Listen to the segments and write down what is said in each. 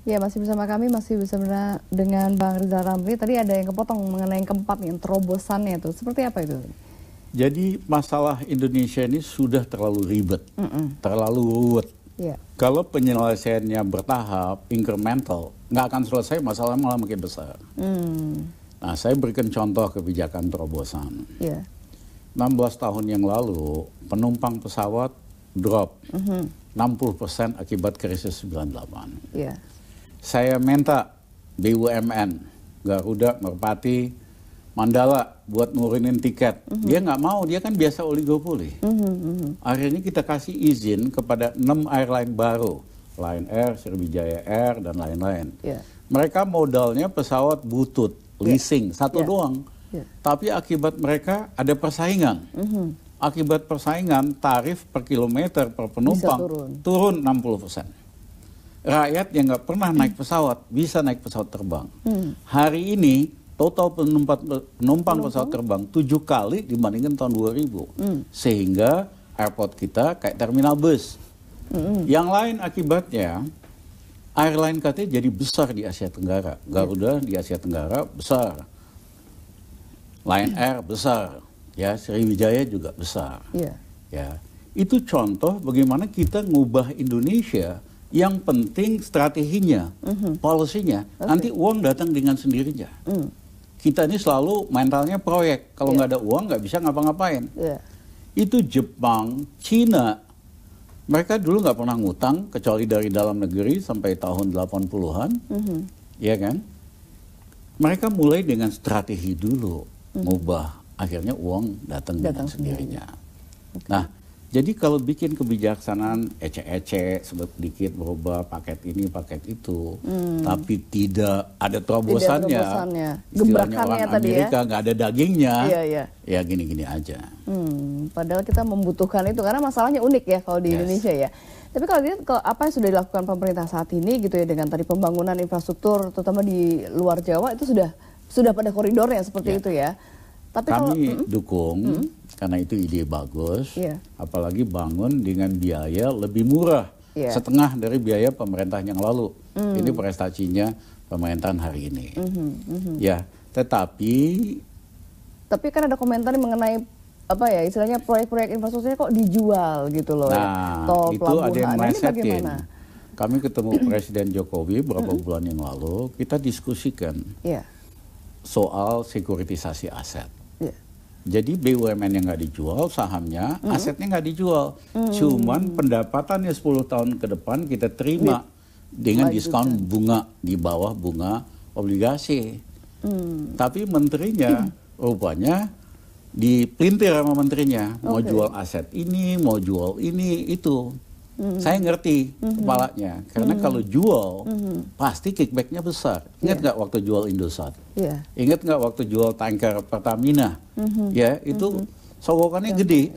Ya, masih bersama kami, masih bersama dengan Bang Rizal Ramli. Tadi ada yang kepotong mengenai yang keempat nih, terobosannya itu. Seperti apa itu? Jadi masalah Indonesia ini sudah terlalu ribet, terlalu ruwet. Ya. Kalau penyelesaiannya bertahap, incremental, nggak akan selesai, masalah malah makin besar. Nah, saya berikan contoh kebijakan terobosan. Ya. 16 tahun yang lalu, penumpang pesawat drop 60% akibat krisis 98. Ya. Saya minta BUMN, Garuda, Merpati, Mandala buat nurunin tiket. Dia nggak mau, dia kan biasa oligopoli. Akhirnya kita kasih izin kepada 6 airline baru, Lion Air, Sriwijaya Air, dan lain-lain. Yeah. Mereka modalnya pesawat butut, leasing, satu doang. Tapi akibat mereka ada persaingan. Akibat persaingan, tarif per kilometer per penumpang turun 60%. Rakyat yang nggak pernah naik pesawat bisa naik pesawat terbang. Hari ini total penumpang pesawat terbang 7 kali dibandingkan tahun 2000. Sehingga airport kita kayak terminal bus. Yang lain akibatnya, airline katanya jadi besar di Asia Tenggara. Garuda di Asia Tenggara besar. Lion Air besar. Ya, Sriwijaya juga besar. Ya, itu contoh bagaimana kita ngubah Indonesia. Yang penting strateginya, polisinya. Nanti uang datang dengan sendirinya. Kita ini selalu mentalnya proyek. Kalau nggak ada uang nggak bisa ngapa-ngapain. Itu Jepang, Cina, mereka dulu nggak pernah ngutang kecuali dari dalam negeri sampai tahun 80-an, ya kan? Mereka mulai dengan strategi dulu, ngubah. Akhirnya uang datang dengan sendirinya. Nah, jadi kalau bikin kebijaksanaan ecek-ecek sedikit berubah paket ini paket itu, tapi tidak ada terobosannya, istilahnya orang Amerika nggak ada dagingnya, ya gini-gini aja. Padahal kita membutuhkan itu karena masalahnya unik ya kalau di Indonesia ya. Tapi kalau dilihat apa yang sudah dilakukan pemerintah saat ini gitu ya dengan tadi pembangunan infrastruktur terutama di luar Jawa itu sudah pada koridornya seperti itu ya. Tapi kami dukung karena itu ide bagus, apalagi bangun dengan biaya lebih murah, setengah dari biaya pemerintah yang lalu. Ini prestasinya pemerintahan hari ini. Ya, tapi kan ada komentar mengenai apa ya istilahnya proyek-proyek infrastrukturnya kok dijual gitu loh. Nah, tol, itu ada yang melesetin. Bagaimana? Kami ketemu Presiden Jokowi beberapa bulan yang lalu, kita diskusikan soal sekuritisasi aset. Jadi BUMN yang nggak dijual, sahamnya, asetnya nggak dijual. Cuman pendapatannya 10 tahun ke depan kita terima dengan diskon bunga di bawah bunga obligasi. Tapi menterinya rupanya dipelintir sama menterinya. Mau jual aset ini, mau jual ini, itu. Saya ngerti kepalanya. Karena kalau jual, pasti kickbacknya besar. Ingat nggak waktu jual Indosat? Ingat nggak waktu jual tanker Pertamina? Ya, itu sogokannya gede.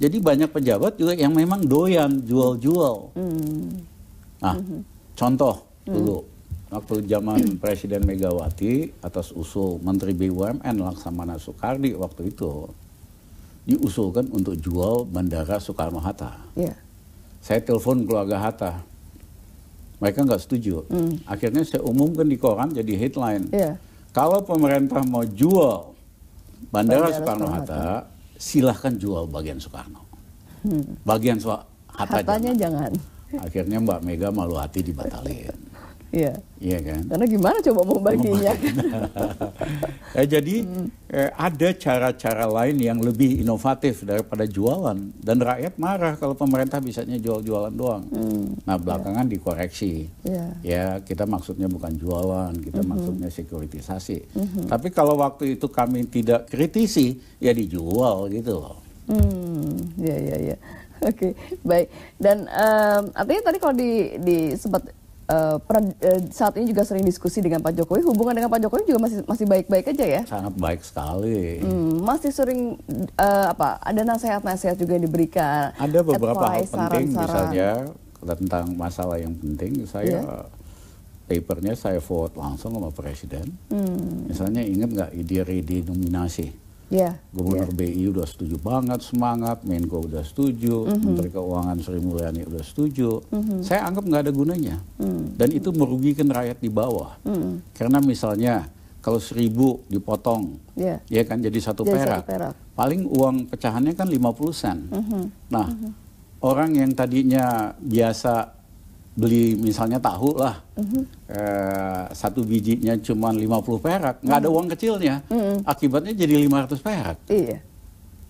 Jadi banyak pejabat juga yang memang doyan jual-jual. Nah, contoh dulu. Waktu zaman Presiden Megawati atas usul Menteri BUMN Laksamana Soekardi waktu itu, diusulkan untuk jual Bandara Soekarno-Hatta. Saya telepon keluarga Hatta, mereka nggak setuju. Akhirnya saya umumkan di koran jadi headline. Kalau pemerintah mau jual Bandara Soekarno-Hatta, silahkan jual bagian Soekarno. Bagian Hattanya jangan. Akhirnya Mbak Mega malu hati dibatalin. Iya kan? Karena gimana coba mau baginya? Jadi ada cara-cara lain yang lebih inovatif daripada jualan. Dan rakyat marah kalau pemerintah bisanya jual-jualan doang. Nah belakangan dikoreksi. Ya kita maksudnya bukan jualan, kita maksudnya sekuritisasi. Tapi kalau waktu itu kami tidak kritisi, ya dijual gitu loh. Iya. Oke, baik. Dan artinya tadi kalau di sempat saat ini juga sering diskusi dengan Pak Jokowi, hubungan dengan Pak Jokowi juga masih baik-baik aja ya? Sangat baik sekali. Masih sering ada nasihat-nasihat juga yang diberikan. Ada beberapa hal penting, misalnya tentang masalah yang penting, saya papernya saya forward langsung sama Presiden. Misalnya ingat nggak ide redenominasi? Gubernur BI udah setuju banget, semangat, Menko udah setuju, Menteri Keuangan Sri Mulyani udah setuju. Saya anggap nggak ada gunanya. Dan itu merugikan rakyat di bawah. Karena misalnya kalau 1.000 dipotong, ya kan jadi 1 perak. Paling uang pecahannya kan 50 sen. Nah, orang yang tadinya biasa beli misalnya tahu lah, 1 bijinya cuma 50 perak, nggak ada uang kecilnya, akibatnya jadi 500 perak.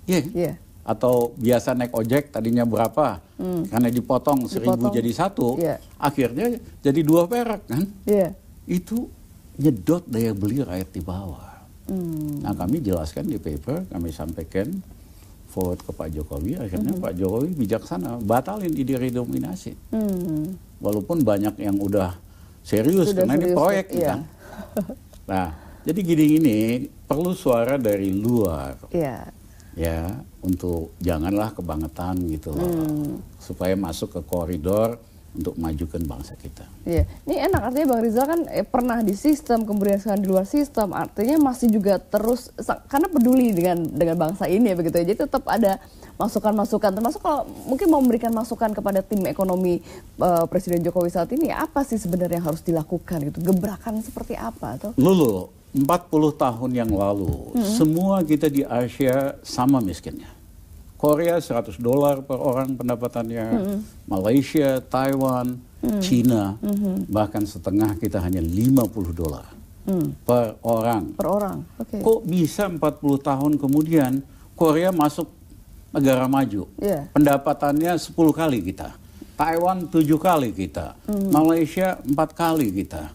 Iya. Atau biasa naik ojek tadinya berapa, karena dipotong 1.000 jadi 1, akhirnya jadi 2 perak kan. Itu nyedot daya beli rakyat di bawah. Nah, kami jelaskan di paper, kami sampaikan forward ke Pak Jokowi, akhirnya Pak Jokowi bijaksana batalin ide redominasi. Walaupun banyak yang udah serius karena ini proyek kan. Nah, jadi gini perlu suara dari luar. Ya, untuk janganlah kebangetan gitu loh. Supaya masuk ke koridor untuk majukan bangsa kita. Iya, ini enak artinya Bang Rizal kan pernah di sistem, kemudian sekarang di luar sistem, artinya masih juga terus karena peduli dengan bangsa ini ya begitu ya. Jadi tetap ada masukan-masukan, termasuk kalau mungkin mau memberikan masukan kepada tim ekonomi Presiden Jokowi saat ini, apa sih sebenarnya yang harus dilakukan gitu? Gebrakan seperti apa tuh? Lulu, 40 tahun yang lalu, semua kita di Asia sama miskinnya. Korea $100 per orang pendapatannya, Malaysia, Taiwan, Cina, bahkan setengah kita hanya $50 per orang. Per orang, Kok bisa 40 tahun kemudian Korea masuk negara maju? Pendapatannya 10 kali kita, Taiwan 7 kali kita, Malaysia 4 kali kita,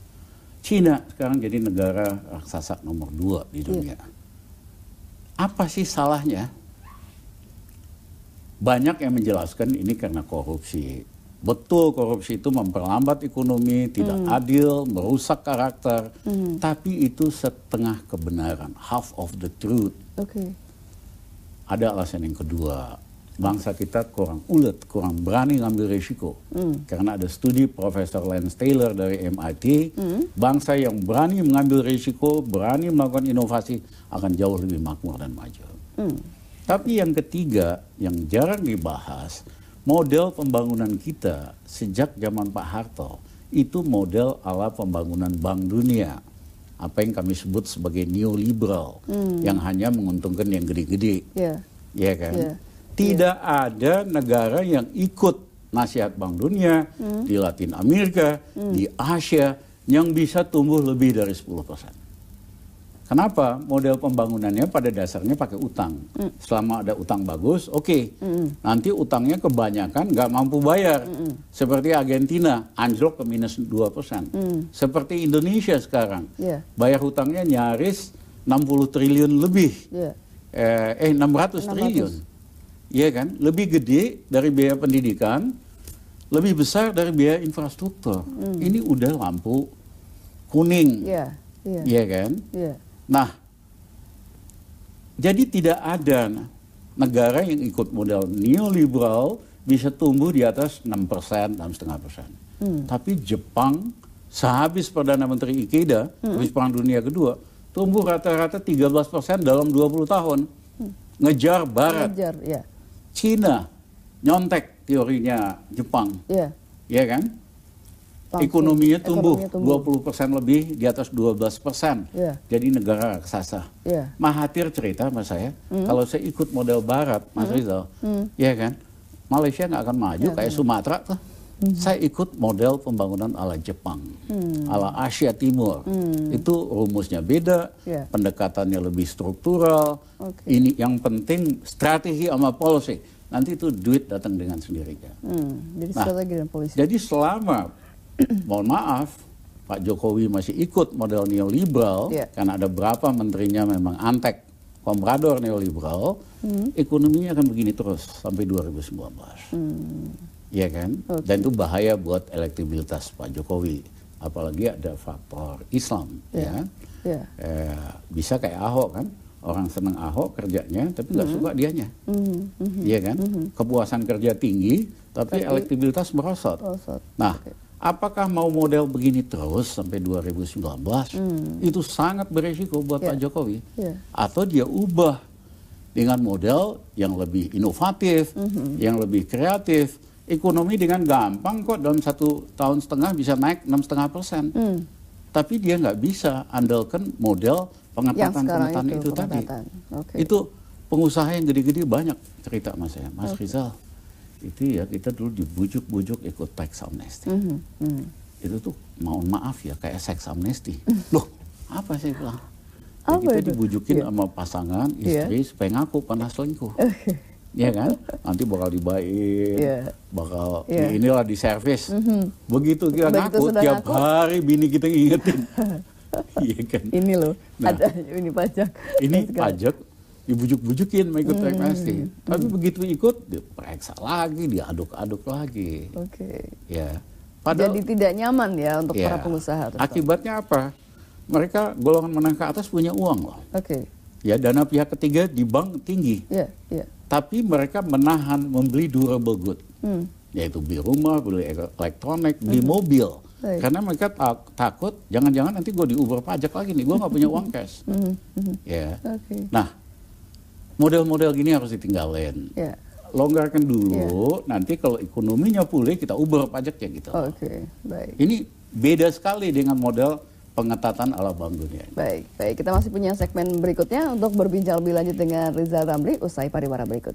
Cina sekarang jadi negara raksasa nomor 2 di dunia. Apa sih salahnya? Banyak yang menjelaskan ini karena korupsi. Betul, korupsi itu memperlambat ekonomi, tidak adil, merusak karakter. Tapi itu setengah kebenaran, half of the truth. Ada alasan yang kedua. Bangsa kita kurang ulet, kurang berani ngambil risiko. Karena ada studi Profesor Lance Taylor dari MIT, bangsa yang berani mengambil risiko, berani melakukan inovasi akan jauh lebih makmur dan maju. Tapi yang ketiga, yang jarang dibahas, model pembangunan kita sejak zaman Pak Harto, itu model ala pembangunan Bank Dunia. Apa yang kami sebut sebagai neoliberal, yang hanya menguntungkan yang gede-gede. Ya kan? Tidak ada negara yang ikut nasihat Bank Dunia di Latin Amerika, di Asia, yang bisa tumbuh lebih dari 10%. Kenapa? Model pembangunannya pada dasarnya pakai utang. Selama ada utang bagus, nanti utangnya kebanyakan nggak mampu bayar. Seperti Argentina, anjlok ke minus 2%. Seperti Indonesia sekarang, bayar hutangnya nyaris 60 triliun lebih. 600 triliun. Iya kan? Lebih gede dari biaya pendidikan, lebih besar dari biaya infrastruktur. Ini udah lampu kuning. Iya kan? Nah, jadi tidak ada negara yang ikut model neoliberal bisa tumbuh di atas 6%, 6,5%. Tapi Jepang, sehabis Perdana Menteri Ikeda, habis Perang Dunia Kedua, tumbuh rata-rata 13% dalam 20 tahun. Ngejar Barat. Cina, nyontek teorinya Jepang. Iya kan? Ekonominya tumbuh 20% lebih, di atas 12%. Jadi negara raksasa. Mahathir cerita sama saya, kalau saya ikut model Barat, Mas Rizal, ya kan, Malaysia nggak akan maju kayak Sumatera tuh. Saya ikut model pembangunan ala Jepang, ala Asia Timur. Itu rumusnya beda, pendekatannya lebih struktural. Ini yang penting strategi sama policy. Nanti itu duit datang dengan sendirinya. Jadi strategi dan policy. Jadi selama mohon maaf, Pak Jokowi masih ikut model neoliberal, karena ada beberapa menterinya memang antek, komprador neoliberal, ekonominya akan begini terus sampai 2019. Iya kan? Dan itu bahaya buat elektabilitas Pak Jokowi. Apalagi ada faktor Islam. Bisa kayak Ahok kan, orang seneng Ahok kerjanya, tapi nggak suka dianya. Iya kan? Kepuasan kerja tinggi, tapi elektabilitas merosot. Nah, apakah mau model begini terus sampai 2019? Itu sangat beresiko buat Pak Jokowi. Atau dia ubah dengan model yang lebih inovatif, yang lebih kreatif. Ekonomi dengan gampang kok dalam 1,5 tahun bisa naik 6,5%. Tapi dia nggak bisa andalkan model pengetatan itu tadi. Okay. Itu pengusaha yang gede-gede banyak cerita Mas Rizal. Itu ya kita dulu dibujuk-bujuk ikut tax amnesty. Itu tuh mohon maaf ya kayak seks amnesty. Loh, apa sih bilang? Ya, kita dibujukin sama pasangan istri supaya ngaku pernah selingkuh. Iya kan? Nanti bakal dibaik, bakal inilah di servis. Begitu kita ngaku, tiap hari bini kita ngingetin. Iya kan? Ini loh, ada ini pajak. Ini pajak, dibujuk-bujukin mau ikut tax amnesty. Tapi begitu ikut, diperiksa lagi, diaduk-aduk lagi. Oke. Ya. Padahal, jadi tidak nyaman ya untuk para pengusaha. Akibatnya apa? Mereka golongan menengah ke atas punya uang loh. Oke. Ya, dana pihak ketiga di bank tinggi. Tapi mereka menahan membeli durable good, yaitu beli rumah, beli elektronik, beli mobil. Karena mereka takut, jangan-jangan nanti gue diuber pajak lagi nih, gue nggak punya uang cash. Ya. Nah, model-model gini harus ditinggalin. Longgarkan dulu, nanti kalau ekonominya pulih kita uber pajaknya gitu. Baik. Ini beda sekali dengan model pengetatan ala Bank Dunia. Baik. Kita masih punya segmen berikutnya untuk berbincang lebih lanjut dengan Rizal Ramli usai pariwara berikut.